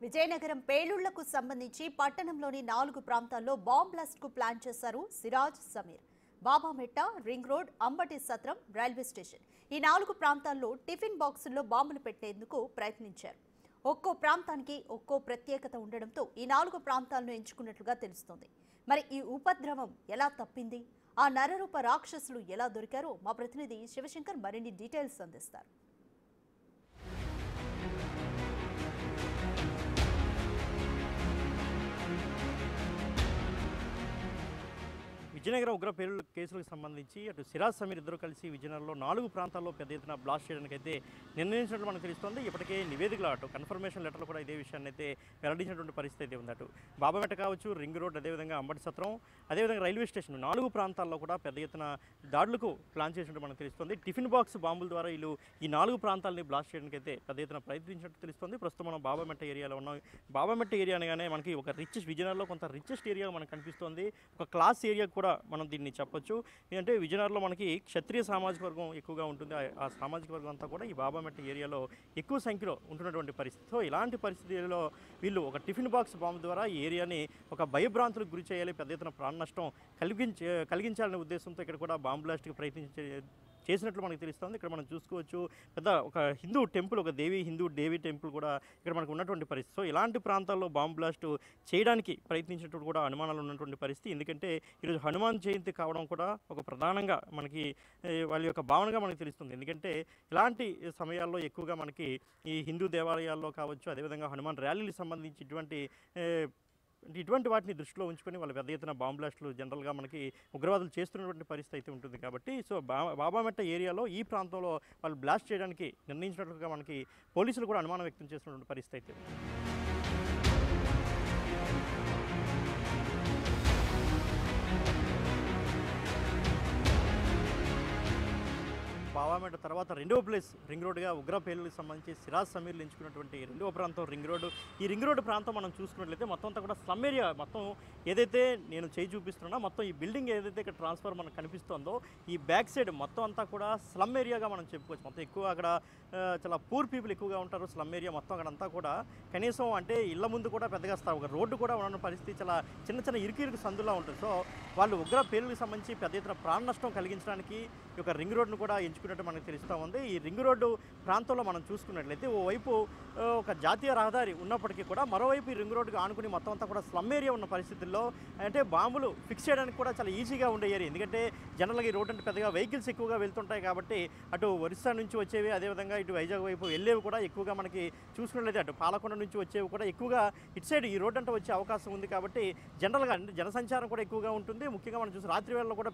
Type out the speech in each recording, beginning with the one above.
విజయనగరం పేలుళ్లకు సంబంధించి పట్టణంలోని 4 ప్రాంతాల్లో బాంబ్ బ్లాస్ట్ కు ప్లాన్ చేశారు సిరాజ్ సమీర్. బాబామెట్ట, రింగ్ రోడ్, అంబటి సత్రం, రైల్వే స్టేషన్ ఈ 4 ప్రాంతాల్లో టిఫిన్ బాక్సుల్లో బాంబులు పెట్టేందుకు ప్రయత్నించారు. ఒక్కో ప్రాంతానికి ఒక్కో ప్రత్యేకత ఉండడంతో ఈ 4 ప్రాంతాలను ఎంచుకున్నట్లుగా తెలుస్తోంది. మరి ఈ ఉపద్రవం ఎలా తప్పింది? ఆ నరరూప రాక్షసులు ఎలా దొరికారో మా ప్రతినిధి శివశంకర్ మరిన్ని డీటెయిల్స్ అందిస్తారు. విజయనగరం ఉగ్ర పేలుళ్ల కేసులకు సంబంధించి అటు సిరాజ్ సమీర్ ఇద్దరు కలిసి విజయనగరంలో 4 ప్రాంతాల్లో పెద్ద ఎత్తున బ్లాస్ట్ చేయడానికి అయితే నిర్ణయించినట్లు మనకు తెలుస్తోంది. ఇప్పటికే నివేదికలు అటు కన్ఫర్మేషన్ లెటర్లు కూడా ఇదే విషయాన్ని అయితే వెల్లడించినటువంటి పరిస్థితి అయితే ఉంది. అటు బాబామెట్ట కావచ్చు, రింగ్ రోడ్, అదేవిధంగా అంబటి సత్రం, అదేవిధంగా రైల్వే స్టేషన్ 4 ప్రాంతాల్లో కూడా పెద్ద ఎత్తున దాడులకు ప్లాన్ చేసినట్టు మనకు తెలుస్తుంది. టిఫిన్ బాక్స్ బాంబుల ద్వారా వీళ్ళు ఈ 4 ప్రాంతాలని బ్లాస్ట్ చేయడానికి అయితే పెద్ద ఎత్తున ప్రయత్నించినట్టు తెలుస్తుంది. ప్రస్తుతం మనం బాబామెట్ట ఏరియాలో ఉన్నాం. బాబామెట్ట ఏరియా అనగానే మనకి ఒక విజయనగరంలో కొంత రిచెస్ట్ ఏరియా మనకు కనిపిస్తుంది. ఒక క్లాస్ ఏరియా కూడా మనం దీన్ని చెప్పొచ్చు. ఏంటంటే విజయనగరంలో మనకి క్షత్రియ సామాజిక వర్గం ఎక్కువగా ఉంటుంది. ఆ సామాజిక వర్గం అంతా కూడా ఈ బాబామెట్ట ఏరియాలో ఎక్కువ సంఖ్యలో ఉంటున్నటువంటి పరిస్థితి. సో ఇలాంటి పరిస్థితుల్లో వీళ్ళు ఒక టిఫిన్ బాక్స్ బాంబు ద్వారా ఈ ఏరియాని ఒక భయభ్రాంతులకు గురి చేయాలి, పెద్ద ఎత్తున ప్రాణ నష్టం కలిగించాలనే ఉద్దేశంతో ఇక్కడ కూడా బాంబు బ్లాస్ట్కి చేసినట్లు మనకు తెలుస్తుంది. ఇక్కడ మనం చూసుకోవచ్చు పెద్ద ఒక హిందూ టెంపుల్, ఒక హిందూ దేవి టెంపుల్ కూడా ఇక్కడ మనకు ఉన్నటువంటి పరిస్థితి. సో ఇలాంటి ప్రాంతాల్లో బాంబు బ్లాస్ట్ చేయడానికి ప్రయత్నించినట్టు కూడా అనుమానాలు ఉన్నటువంటి పరిస్థితి. ఎందుకంటే ఈరోజు హనుమాన్ జయంతి కావడం కూడా ఒక ప్రధానంగా మనకి వాళ్ళ యొక్క భావనగా మనకు తెలుస్తుంది. ఎందుకంటే ఇలాంటి సమయాల్లో ఎక్కువగా మనకి ఈ హిందూ దేవాలయాల్లో కావచ్చు, అదేవిధంగా హనుమాన్ ర్యాలీలకు సంబంధించి ఇటువంటి వాటిని దృష్టిలో ఉంచుకొని వాళ్ళ పెద్ద ఎత్తున బాంబ్ బ్లాస్టులు జనరల్గా మనకి ఉగ్రవాదులు చేస్తున్నటువంటి పరిస్థితి అయితే ఉంటుంది. కాబట్టి సో బాబామెట్ట ఏరియాలో ఈ ప్రాంతంలో వాళ్ళు బ్లాస్ట్ చేయడానికి నిర్ణయించినట్లుగా మనకి పోలీసులు కూడా అనుమానం వ్యక్తం చేస్తున్నటువంటి పరిస్థితి అయితే బాబామెట్ట తర్వాత రెండవ ప్లేస్ రింగ్ రోడ్గా ఉగ్ర పేలులకు సంబంధించి సిరాజ్ సమీర్లు ఎంచుకున్నటువంటి రెండవ ప్రాంతం రింగ్ రోడ్డు. ఈ రింగ్ రోడ్డు ప్రాంతం మనం చూసుకున్నట్లయితే మొత్తం అంతా కూడా స్లమ్ ఏరియా. మొత్తం ఏదైతే నేను చూపిస్తున్నా మొత్తం ఈ బిల్డింగ్ ఏదైతే ఇక్కడ ట్రాన్స్ఫర్ మనకు కనిపిస్తుందో ఈ బ్యాక్ సైడ్ మొత్తం అంతా కూడా స్లమ్ ఏరియాగా మనం చెప్పుకోవచ్చు. మొత్తం ఎక్కువ అక్కడ చాలా పూర్ పీపుల్ ఎక్కువగా ఉంటారు. స్లమ్ ఏరియా మొత్తం అక్కడంతా కూడా కనీసం అంటే ఇళ్ల ముందు కూడా పెద్దగా ఒక రోడ్డు కూడా ఉన్న పరిస్థితి చాలా చిన్న ఇరుకు సందులా ఉంటుంది. సో వాళ్ళు ఉగ్ర పేలులకు సంబంధించి పెద్ద ఎత్తున ప్రాణ నష్టం కలిగించడానికి ఈ యొక్క రింగ్ రోడ్ను కూడా ఎంచుకున్నట్టు మనకు తెలుస్తూ ఉంది. ఈ రింగ్ రోడ్డు ప్రాంతంలో మనం చూసుకున్నట్లయితే ఓవైపు ఒక జాతీయ రహదారి ఉన్నప్పటికీ కూడా మరోవైపు ఈ రింగ్ రోడ్డుకి ఆనుకుని మొత్తం అంతా కూడా స్లమ్ ఏరియా ఉన్న పరిస్థితుల్లో అంటే బాంబులు ఫిక్స్ చేయడానికి కూడా చాలా ఈజీగా ఉండే ఏరియా. ఎందుకంటే జనరల్గా ఈ రోడ్డు అంటే పెద్దగా వెహికల్స్ ఎక్కువగా వెళ్తుంటాయి కాబట్టి అటు ఒరిస్సా నుంచి వచ్చేవి, అదేవిధంగా ఇటు వైజాగ్ వైపు వెళ్ళేవి కూడా ఎక్కువగా మనకి చూసుకున్నట్లయితే అటు పాలకొండ నుంచి వచ్చేవి కూడా ఎక్కువగా ఇటు సైడ్ ఈ రోడ్డు అంటే వచ్చే అవకాశం ఉంది. కాబట్టి జనరల్గా జనసంచారం కూడా ఎక్కువగా ఉంటుంది. ముఖ్యంగా మనం చూసి రాత్రి వేళల్లో కూడా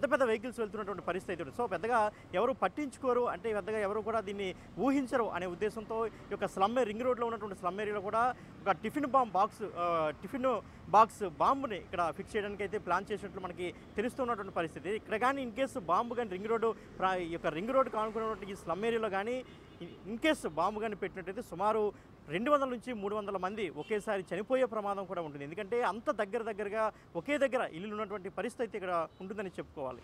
పెద్ద వెహికల్స్ వెళ్తున్నటువంటి పరిస్థితి అయితే ఉంటుంది. సో పెద్దగా ఎవరు పట్టించుకోరు, అంటే పెద్దగా ఎవరు కూడా దీన్ని ఊహించరు అనే ఉద్దేశంతో ఈ యొక్క స్లమ్ రింగ్ రోడ్లో ఉన్నటువంటి స్లమ్ ఏరియాలో కూడా ఒక టిఫిన్ బాక్స్ బాంబుని ఇక్కడ ఫిక్స్ చేయడానికి అయితే ప్లాన్ చేసినట్లు మనకి తెలుస్తున్నటువంటి పరిస్థితి. ఇక్కడ కానీ ఇన్ కేసు బాంబు కానీ రింగ్ రోడ్డు కానుకున్నటువంటి ఈ స్లమ్ ఏరియాలో కానీ ఇన్ కేసు బాంబు కానీ పెట్టినట్టయితే సుమారు 200 నుంచి 300 మంది ఒకేసారి చనిపోయే ప్రమాదం కూడా ఉంటుంది. ఎందుకంటే అంత దగ్గరగా ఒకే దగ్గర ఇల్లు ఉన్నటువంటి పరిస్థితి ఇక్కడ ఉంటుందని చెప్పుకోవాలి.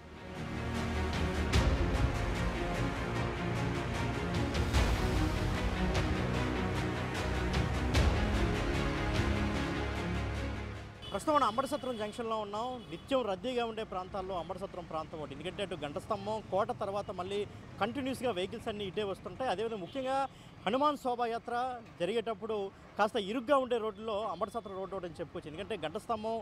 ప్రస్తుతం మనం అంబటి సత్రం జంక్షన్లో ఉన్నాం. నిత్యం రద్దీగా ఉండే ప్రాంతాల్లో అంబటి సత్రం ప్రాంతం ఒకటి. ఎందుకంటే అటు గంట స్తంభం, కోట తర్వాత మళ్ళీ కంటిన్యూస్గా వెహికల్స్ అన్నీ ఇటే వస్తుంటాయి. అదేవిధంగా ముఖ్యంగా హనుమాన్ శోభాయాత్ర జరిగేటప్పుడు కాస్త ఇరుగ్గా ఉండే రోడ్లో అంబటి సత్రం రోడ్డు ఒకటి అని చెప్పుకోవచ్చు. ఎందుకంటే గంట స్తంభం,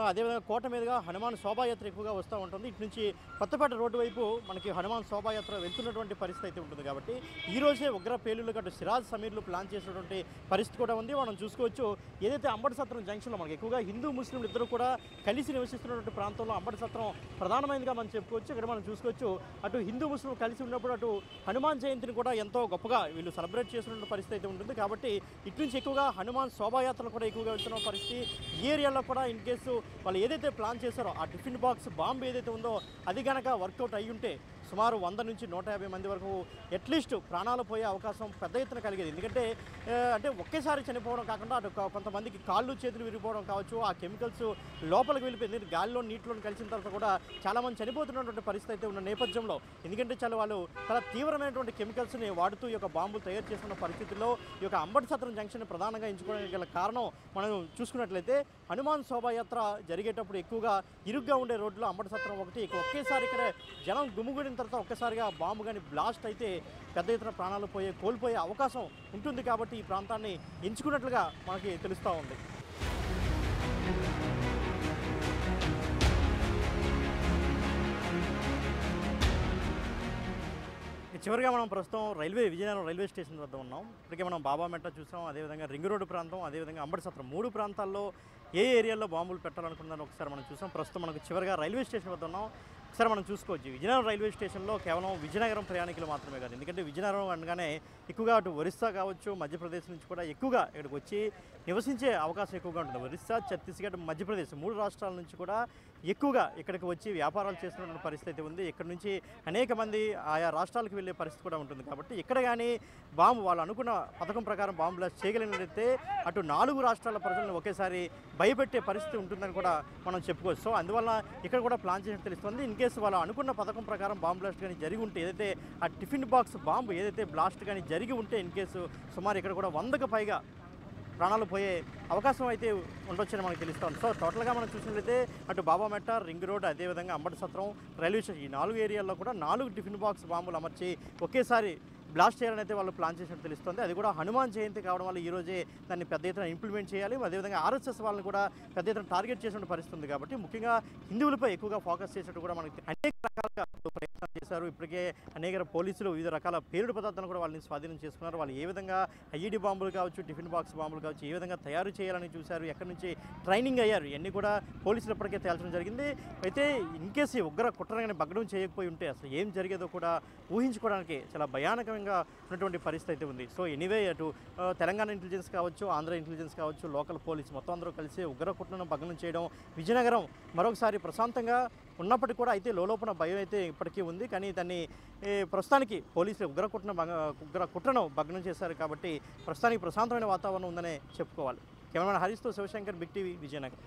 అదేవిధంగా కోట మీదుగా హనుమాన్ శోభాయాత్ర ఎక్కువగా వస్తూ ఉంటుంది. ఇటు నుంచి కొత్తపేట రోడ్డు వైపు మనకి హనుమాన్ శోభాయాత్ర వెళ్తున్నటువంటి పరిస్థితి అయితే ఉంటుంది. కాబట్టి ఈరోజే ఉగ్ర పేలుళ్లకు అటు సిరాజ్ సమీర్లు ప్లాన్ చేసినటువంటి పరిస్థితి కూడా ఉంది. మనం చూసుకోవచ్చు ఏదైతే అంబటి సత్రం జంక్షన్లో మనకి ఎక్కువగా హిందూ ముస్లింలు ఇద్దరు కూడా కలిసి నివసిస్తున్నటువంటి ప్రాంతంలో అంబటి సత్రం ప్రధానమైనదిగా మనం చెప్పుకోవచ్చు. ఇక్కడ మనం చూసుకోవచ్చు అటు హిందూ ముస్లింలు కలిసి ఉన్నప్పుడు అటు హనుమాన్ జయంతిని కూడా ఎంతో గొప్పగా వీళ్ళు సెలబ్రేట్ చేస్తున్న పరిస్థితి అయితే ఉంటుంది. కాబట్టి ఇటు నుంచి ఎక్కువగా హనుమాన్ శోభాయాత్రలు కూడా ఎక్కువగా వెళ్తున్న పరిస్థితి. ఈ ఏరియాలో కూడా ఇన్ కేసు వాళ్ళు ఏదైతే ప్లాన్ చేశారో ఆ టిఫిన్ బాక్స్ బాంబు ఏదైతే ఉందో అది కనుక వర్కౌట్ అయ్యి ఉంటే సుమారు 100 నుంచి 150 మంది వరకు అట్లీస్ట్ ప్రాణాలు పోయే అవకాశం పెద్ద ఎత్తున కలిగేది. ఎందుకంటే అంటే ఒకేసారి చనిపోవడం కాకుండా అటు కొంతమందికి కాళ్ళు చేతులు విరిగిపోవడం కావచ్చు, ఆ కెమికల్స్ లోపలికి వెళ్ళిపోయింది, గాలిలో నీటిలో కలిసిన తర్వాత కూడా చాలామంది చనిపోతున్నటువంటి పరిస్థితి అయితే ఉన్న నేపథ్యంలో, ఎందుకంటే వాళ్ళు చాలా తీవ్రమైనటువంటి కెమికల్స్ని వాడుతూ ఈ యొక్క బాంబులు తయారు చేస్తున్న పరిస్థితుల్లో ఈ యొక్క అంబటి సత్రం జంక్షన్ ప్రధానంగా ఎంచుకోవడానికి గల కారణం మనం చూసుకున్నట్లయితే హనుమాన్ శోభాయాత్ర జరిగేటప్పుడు ఎక్కువగా ఇరుగ్గా ఉండే రోడ్లో అంబటి సత్రం ఒకటి, ఒకేసారి ఇక్కడ జనం గుమిగూడిన తర్వాత ఒక్కసారిగా బాంబు కానీ బ్లాస్ట్ అయితే పెద్ద ఎత్తున ప్రాణాలు కోల్పోయే అవకాశం ఉంటుంది. కాబట్టి ఈ ప్రాంతాన్ని ఎంచుకున్నట్లుగా మనకి తెలుస్తూ ఉంది. చివరిగా మనం ప్రస్తుతం విజయనగరం రైల్వే స్టేషన్ వద్ద ఉన్నాం. ఇప్పటికే మనం బాబామెట్ట చూసాం, అదేవిధంగా రింగ్ రోడ్డు ప్రాంతం, అదేవిధంగా అంబటి సత్రం 3 ప్రాంతాల్లో ఏ ఏరియాలో బాంబులు పెట్టాలనుకున్నారో ఒకసారి మనం చూసాం. ప్రస్తుతం మనకు చివరిగా రైల్వే స్టేషన్ వద్ద ఉన్నాం. ఒకసారి మనం చూసుకోవచ్చు, విజయనగరం రైల్వే స్టేషన్లో కేవలం విజయనగరం ప్రయాణికులు మాత్రమే కాదు, ఎందుకంటే విజయనగరం అనగానే ఎక్కువగా అటు ఒరిస్సా కావచ్చు, మధ్యప్రదేశ్ నుంచి కూడా ఎక్కువగా ఇక్కడికి వచ్చి నివసించే అవకాశం ఎక్కువగా ఉంటుంది. ఒరిస్సా, ఛత్తీస్గఢ్, మధ్యప్రదేశ్ 3 రాష్ట్రాల నుంచి కూడా ఎక్కువగా ఇక్కడికి వచ్చి వ్యాపారాలు చేస్తున్న పరిస్థితి ఉంది. ఇక్కడ నుంచి అనేక మంది ఆయా రాష్ట్రాలకు వెళ్ళే పరిస్థితి కూడా ఉంటుంది. కాబట్టి ఇక్కడ కానీ బాంబు వాళ్ళు అనుకున్న పథకం ప్రకారం బాంబు బ్లాస్ట్ చేయగలిగినట్లయితే అటు 4 రాష్ట్రాల ప్రజలను ఒకేసారి భయపెట్టే పరిస్థితి ఉంటుందని కూడా మనం చెప్పుకోవచ్చు. సో అందువల్ల ఇక్కడ కూడా ప్లాన్ చేసినట్టు తెలుస్తుంది. ఇన్ కేసు వాళ్ళు అనుకున్న పథకం ప్రకారం బాంబు బ్లాస్ట్ కానీ జరిగి ఉంటే, ఏదైతే ఆ టిఫిన్ బాక్స్ బాంబు ఏదైతే బ్లాస్ట్ కానీ జరిగి ఉంటే, ఇన్ కేసు సుమారు ఇక్కడ కూడా 100కు పైగా ప్రాణాలు పోయే అవకాశం అయితే ఉండొచ్చని మనకు తెలుస్తుంది. సో టోటల్గా మనం చూసినట్లయితే అటు బాబామెట్ట, రింగ్ రోడ్, అదేవిధంగా అంబటి సత్రం, రైల్వే స్టేషన్ ఈ 4 ఏరియాల్లో కూడా 4 టిఫిన్ బాక్స్ బాంబులు అమర్చి ఒకేసారి బ్లాస్ట్ చేయాలని అయితే వాళ్ళు ప్లాన్ చేసినట్టు తెలుస్తుంది. అది కూడా హనుమాన్ జయంతి కావడం వల్ల ఈరోజే దాన్ని పెద్ద ఎత్తున ఇంప్లిమెంట్ చేయాలి. అదేవిధంగా ఆర్ఎస్ఎస్ వాళ్ళని కూడా పెద్ద ఎత్తున టార్గెట్ చేసిన పరిస్థితి ఉంది. కాబట్టి ముఖ్యంగా హిందువులపై ఎక్కువగా ఫోకస్ చేసినట్టు కూడా మనకి అనేక రకాలుగా ప్రయత్నాలు చేశారు. ఇప్పటికే అనేక పోలీసులు వివిధ రకాల పేలుడు పదార్థాలను కూడా వాళ్ళని స్వాధీనం చేసుకున్నారు. వాళ్ళు ఏ విధంగా ఐఈడి బాంబులు కావచ్చు, టిఫిన్ బాక్స్ బాంబులు కావచ్చు, ఏ విధంగా తయారు చేయాలని చూశారు, ఎక్కడి నుంచి ట్రైనింగ్ అయ్యారు, ఇవన్నీ కూడా పోలీసులు ఇప్పటికే తేల్చడం జరిగింది. అయితే ఇన్ కేసు ఉగ్ర కుట్రగానే భగ్నం చేయకపోయి ఉంటే అసలు ఏం జరిగేదో కూడా ఊహించుకోవడానికి చాలా భయానకంగా ఉన్నటువంటి పరిస్థితి అయితే ఉంది. సో ఎనీవే అటు తెలంగాణ ఇంటెలిజెన్స్ కావచ్చు, ఆంధ్ర ఇంటెలిజెన్స్ కావచ్చు, లోకల్ పోలీస్ మొత్తం అందరూ కలిసి ఉగ్ర కుట్రను భగ్నం చేయడం, విజయనగరం మరొకసారి ప్రశాంతంగా ఉన్నప్పటికీ కూడా అయితే లోపల భయం అయితే ఇప్పటికీ ఉంది. కానీ దాన్ని ప్రస్తుతానికి పోలీసులు ఉగ్ర కుట్రను భగ్నం చేశారు. కాబట్టి ప్రస్తుతానికి ప్రశాంతమైన వాతావరణం ఉందనే చెప్పుకోవాలి. కెమెరామెన్ హరీష్తో శివశంకర్, బిగ్ టీవీ, విజయనగరం.